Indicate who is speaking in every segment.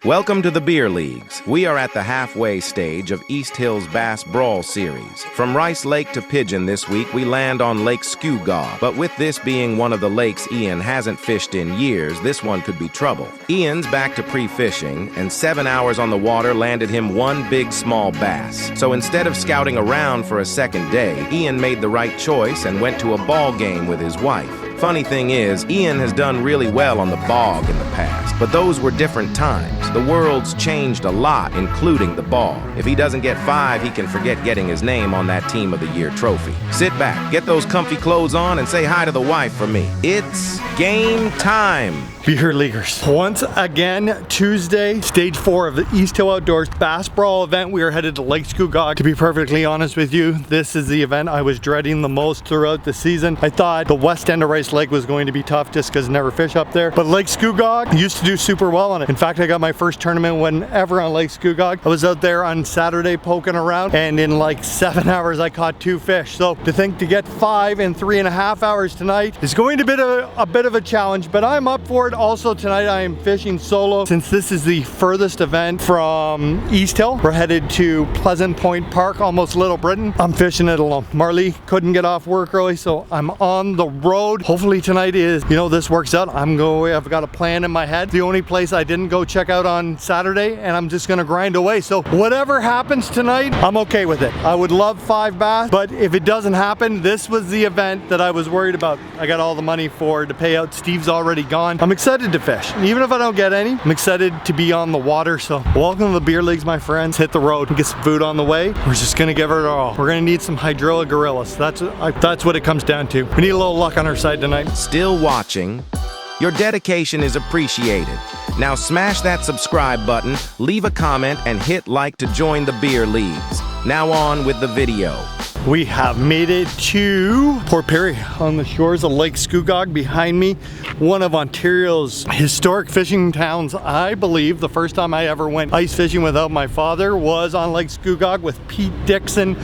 Speaker 1: Welcome to the Beer Leagues. We are at the halfway stage of Easthills Bass Brawl series. From Rice Lake to Pigeon this week, we land on Lake Scugog. But with this being one of the lakes Ian hasn't fished in years, this one could be trouble. Ian's back to pre-fishing, and 7 hours on the water landed him one big small bass. So instead of scouting around for a second day, Ian made the right choice and went to a ball game with his wife. Funny thing is, Ian has done really well on the bog in the past, but those were different times. The world's changed a lot, including the bog. If he doesn't get 5, he can forget getting his name on that Team of the Year trophy. Sit back, get those comfy clothes on, and say hi to the wife for me. It's game time!
Speaker 2: Beer Leaguers. Once again, Tuesday, stage 4 of the Easthills Outdoors Bass Brawl event. We are headed to Lake Scugog. To be perfectly honest with you, this is the event I was dreading the most throughout the season. I thought the west end of Rice Lake was going to be tough just because I never fish up there. But Lake Scugog used to do super well on it. In fact, I got my first tournament whenever on Lake Scugog. I was out there on Saturday poking around, and in like 7 hours I caught 2 fish. So to think to get 5 in 3.5 hours tonight is going to be a bit of a challenge, but I'm up for it. Also tonight I am fishing solo. Since this is the furthest event from Easthill, we're headed to Pleasant Point Park, almost Little Britain. I'm fishing it alone. Marley couldn't get off work early, so I'm on the road. Hopefully tonight this works out. I've got a plan in my head. The only place I didn't go check out on Saturday, and I'm just gonna grind away. So whatever happens tonight, I'm okay with it. I would love 5 bass, but if it doesn't happen, this was the event that I was worried about. I got all the money to pay out. Steve's already gone. I'm excited to fish. Even if I don't get any, I'm excited to be on the water. So welcome to the Beer Leagues, my friends. Hit the road and get some food on the way. We're just gonna give it all. We're gonna need some hydrilla gorillas. That's what it comes down to. We need a little luck on our side tonight.
Speaker 1: Still watching? Your dedication is appreciated. Now smash that subscribe button, leave a comment, and hit like to join the Beer Leagues. Now on with the video.
Speaker 2: We have made it to Port Perry on the shores of Lake Scugog behind me. One of Ontario's historic fishing towns, I believe. The first time I ever went ice fishing without my father was on Lake Scugog with Pete Dixon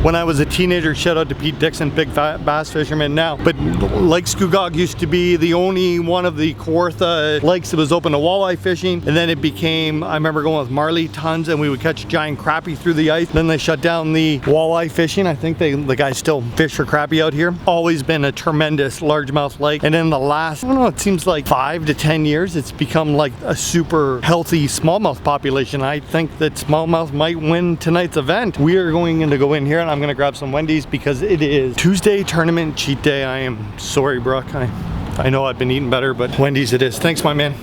Speaker 2: when I was a teenager. Shout out to Pete Dixon, big bass fisherman now. But Lake Scugog used to be the only one of the Kawartha lakes that was open to walleye fishing. And then it became, I remember going with Marley tons and we would catch giant crappie through the ice. Then they shut down the walleye fishing. I think the guys still fish for crappie out here. Always been a tremendous largemouth lake. And in the last, I don't know, it seems like 5 to 10 years, it's become like a super healthy smallmouth population. I think that smallmouth might win tonight's event. We are going to go in here and I'm going to grab some Wendy's because it is Tuesday tournament cheat day. I am sorry, Brooke. I know I've been eating better, but Wendy's it is. Thanks, my man.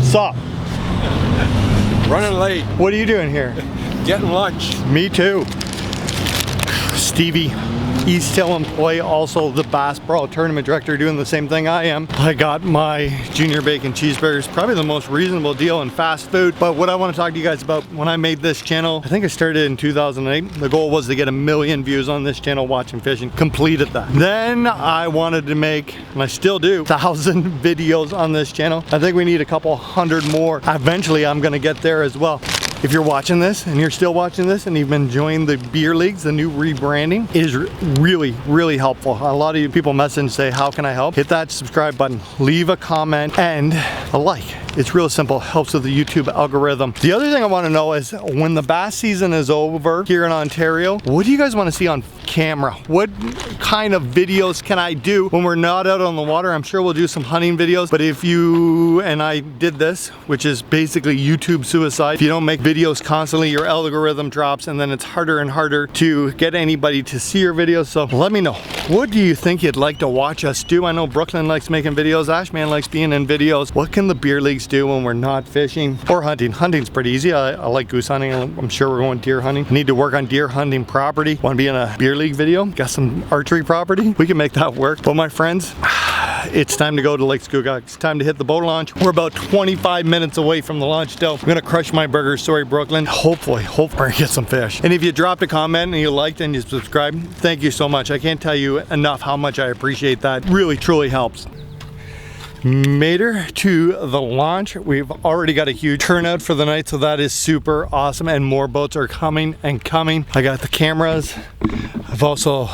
Speaker 2: Sup?
Speaker 3: Running late.
Speaker 2: What are you doing here?
Speaker 3: Getting lunch.
Speaker 2: Me too. Stevie, Easthill employee, also the Bass Brawl tournament director, doing the same thing I am. I got my junior bacon cheeseburgers, probably the most reasonable deal in fast food. But what I want to talk to you guys about, when I made this channel, I think I started in 2008. The goal was to get 1 million views on this channel watching fishing. Completed that. Then I wanted to make, and I still do, 1,000 videos on this channel. I think we need a couple hundred more. Eventually I'm going to get there as well. If you're watching this and you're still watching this and you've been enjoying the Beer Leagues, the new rebranding is really, really helpful. A lot of you people message and say, how can I help? Hit that subscribe button, leave a comment and a like. It's real simple, helps with the YouTube algorithm. The other thing I want to know is when the bass season is over here in Ontario, what do you guys want to see on camera? What kind of videos can I do when we're not out on the water? I'm sure we'll do some hunting videos, but if you, and I did this, which is basically YouTube suicide, if you don't make videos constantly, your algorithm drops and then it's harder and harder to get anybody to see your videos. So let me know, what do you think you'd like to watch us do? I know Brooklyn likes making videos, Ashman likes being in videos. What can the Beer Leagues do when we're not fishing or hunting? Hunting's pretty easy. I like goose hunting. I'm sure we're going deer hunting. I need to work on deer hunting property. Want to be in a Beer League video? Got some archery property? We can make that work. But my friends, it's time to go to Lake Scugog. It's time to hit the boat launch. We're about 25 minutes away from the launch still. I'm gonna crush my burgers. Sorry, Brooklyn. Hopefully get some fish. And if you dropped a comment and you liked and you subscribed, thank you so much. I can't tell you enough how much I appreciate that. Really, truly helps. Made her to the launch. We've already got a huge turnout for the night, so that is super awesome, and more boats are coming and coming. I got the cameras. I've also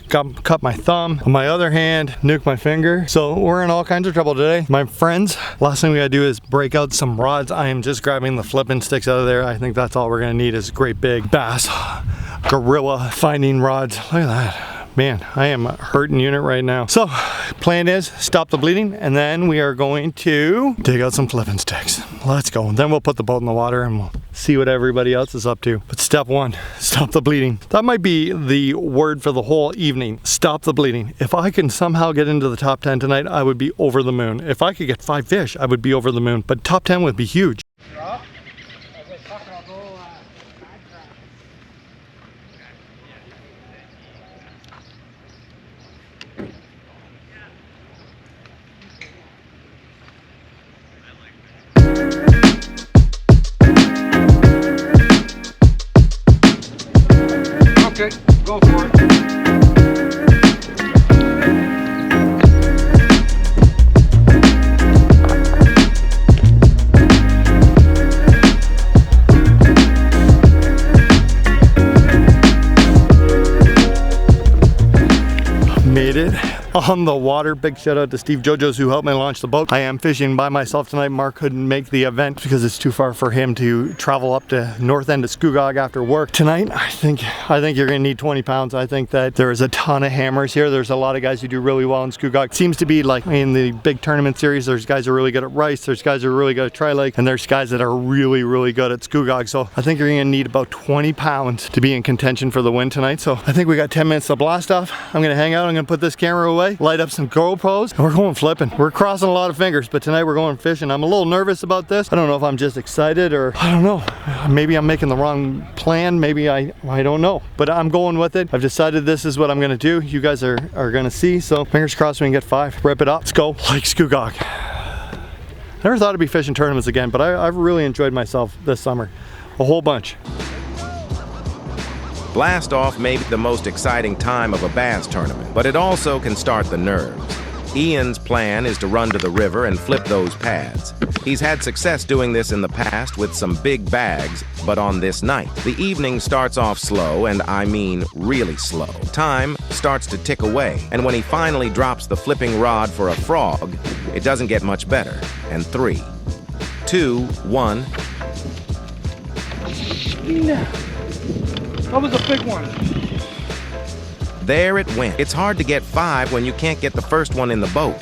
Speaker 2: cut my thumb. On my other hand, nuked my finger. So we're in all kinds of trouble today. My friends, last thing we gotta do is break out some rods. I am just grabbing the flipping sticks out of there. I think that's all we're gonna need is great big bass gorilla finding rods. Look at that. Man, I am a hurting unit right now. So, plan is stop the bleeding, and then we are going to dig out some flipping sticks. Let's go. And then we'll put the boat in the water and we'll see what everybody else is up to. But step one, stop the bleeding. That might be the word for the whole evening. Stop the bleeding. If I can somehow get into the top 10 tonight, I would be over the moon. If I could get 5 fish, I would be over the moon. But top 10 would be huge.
Speaker 3: Okay, go for it.
Speaker 2: Made it on the water. Big shout out to Steve Jojos who helped me launch the boat. I am fishing by myself tonight. Mark couldn't make the event because it's too far for him to travel up to north end of Scugog after work. Tonight, I think you're gonna need 20 pounds. I think that there is a ton of hammers here. There's a lot of guys who do really well in Scugog. Seems to be like in the big tournament series, there's guys who are really good at Rice, there's guys who are really good at Tri-Lake, and there's guys that are really, really good at Scugog. So I think you're gonna need about 20 pounds to be in contention for the win tonight. So I think we got 10 minutes to blast off. I'm gonna hang out, I'm gonna put this camera away, light up some GoPros, and we're going flipping. We're crossing a lot of fingers, but tonight we're going fishing. I'm a little nervous about this. I don't know if I'm just excited or I don't know. Maybe I'm making the wrong plan. Maybe I don't know, but I'm going with it. I've decided this is what I'm gonna do. You guys are gonna see, so fingers crossed we can get 5. Rip it up. Let's go. Lake Scugog. Never thought I'd be fishing tournaments again, but I've really enjoyed myself this summer. A whole bunch.
Speaker 1: Blast off may be the most exciting time of a bass tournament, but it also can start the nerves. Ian's plan is to run to the river and flip those pads. He's had success doing this in the past with some big bags, but on this night, the evening starts off slow, and I mean really slow. Time starts to tick away, and when he finally drops the flipping rod for a frog, it doesn't get much better. And 3, 2, 1.
Speaker 3: No. That was a big one.
Speaker 1: There it went. It's hard to get 5 when you can't get the first one in the boat.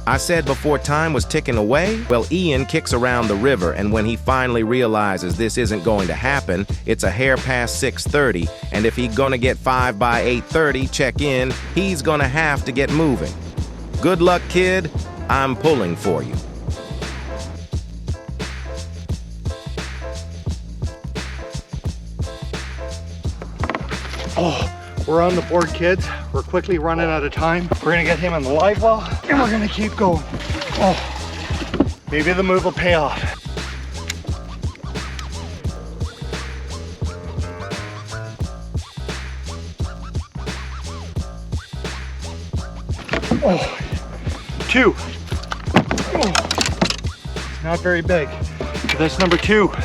Speaker 1: I said before time was ticking away? Well, Ian kicks around the river, and when he finally realizes this isn't going to happen, it's a hair past 6:30, and if he's gonna get 5 by 8:30, check in, he's gonna have to get moving. Good luck, kid. I'm pulling for you.
Speaker 2: Oh, we're on the board, kids. We're quickly running out of time. We're gonna get him in the live well, and we're gonna keep going. Oh, maybe the move will pay off. Oh, 2. Oh, not very big. That's number 2. Oh,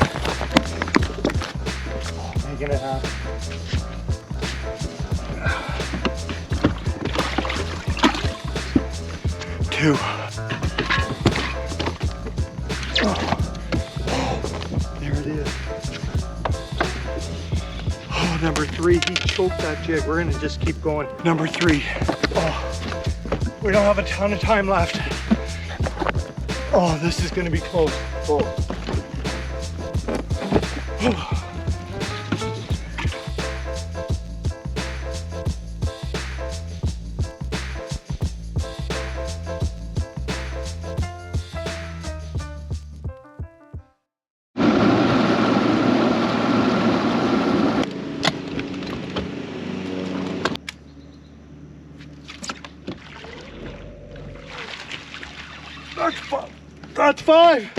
Speaker 2: making it happen. 2. Oh, there it is. Oh, number 3, he choked that jig. We're gonna just keep going. Number 3. Oh, we don't have a ton of time left. Oh, this is gonna be close. Oh. Oh. That's 5.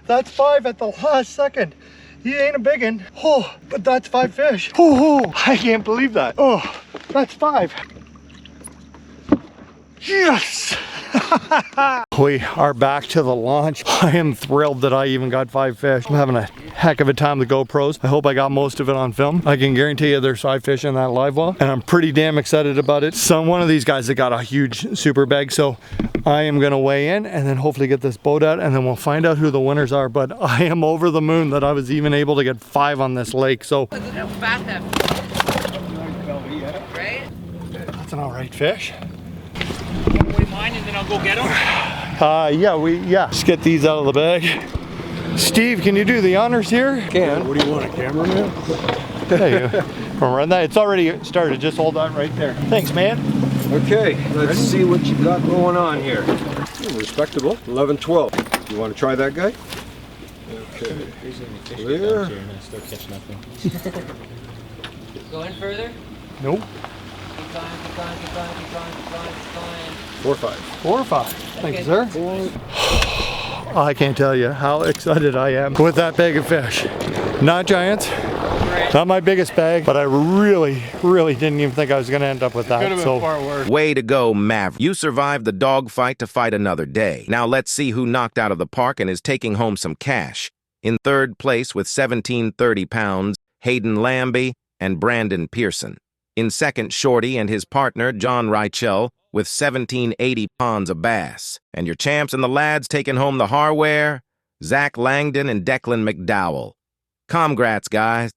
Speaker 2: That's 5 at the last second. He ain't a big one. Oh, but that's 5 fish. Oh, I can't believe that. Oh, that's 5. Yes. We are back to the launch. I am thrilled that I even got 5 fish. I'm having a heck of a time with the GoPros. I hope I got most of it on film. I can guarantee you there's 5 fish in that live well, and I'm pretty damn excited about it. One of these guys that got a huge super bag, so I am gonna weigh in and then hopefully get this boat out, and then we'll find out who the winners are. But I am over the moon that I was even able to get 5 on this lake. So
Speaker 4: Look how fat that right?
Speaker 2: that's an all right fish.
Speaker 4: Weigh mine and then I'll go get them.
Speaker 2: Yeah. Just get these out of the bag. Steve, can you do the honors here?
Speaker 3: Can. What do you want, a cameraman?
Speaker 2: There you go. Run that. It's already started. Just hold that right there. Thanks, man.
Speaker 3: Okay, let's see what you got going on here. Respectable. 11, 12. You want to try that guy? Okay. Clear.
Speaker 4: Go in further.
Speaker 2: Nope.
Speaker 4: Keep going, keep going, keep going, keep going, keep going, keep going.
Speaker 3: 4 or 5.
Speaker 2: 4 or 5. Thank you, sir.
Speaker 3: 4.
Speaker 2: I can't tell you how excited I am with that bag of fish. Not giants. Not my biggest bag, but I really didn't even think I was going to end up with that.
Speaker 3: Could have been far worse.
Speaker 1: Way to go, Maverick. You survived the dogfight to fight another day. Now let's see who knocked out of the park and is taking home some cash. In third place with 1730 pounds, Hayden Lambie and Brandon Pearson. In second, Shorty and his partner, John Reichel, with 1780 pounds of bass. And your champs and the lads taking home the hardware, Zach Langdon and Declan McDowell. Congrats, guys.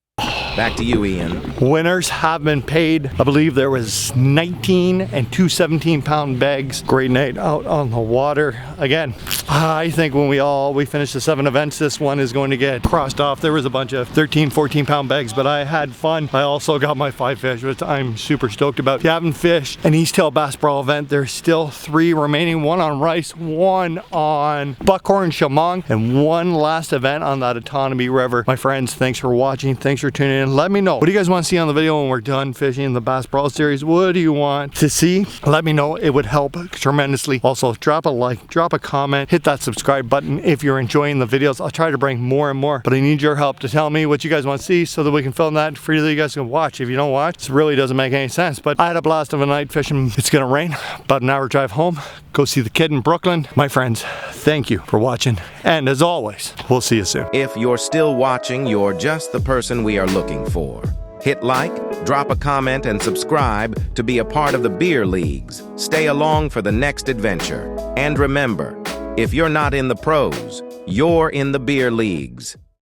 Speaker 1: Back to you, Ian.
Speaker 2: Winners have been paid. I believe there was 19 and 2 17-pound bags. Great night out on the water. Again, I think when we finish the 7 events, this one is going to get crossed off. There was a bunch of 13, 14-pound bags, but I had fun. I also got my 5 fish, which I'm super stoked about. If you haven't fished an Easthills Bass Brawl event, there's still 3 remaining. 1 on Rice, 1 on Buckhorn Shamong, and 1 last event on that Autonomy River. My friends, thanks for watching. Thanks for tuning in. Let me know. What do you guys want to see on the video when we're done fishing the Bass Brawl series? What do you want to see? Let me know. It would help tremendously. Also, drop a like, drop a comment, hit that subscribe button if you're enjoying the videos. I'll try to bring more and more, but I need your help to tell me what you guys want to see so that we can film that for you that you guys can watch. If you don't watch, it really doesn't make any sense. But I had a blast of a night fishing. It's gonna rain. About an hour drive home. Go see the kid in Brooklyn. My friends, thank you for watching. And as always, we'll see you soon.
Speaker 1: If you're still watching, you're just the person we are looking for. Hit like, drop a comment, and subscribe to be a part of the beer leagues. Stay along for the next adventure. And remember, if you're not in the pros, you're in the beer leagues.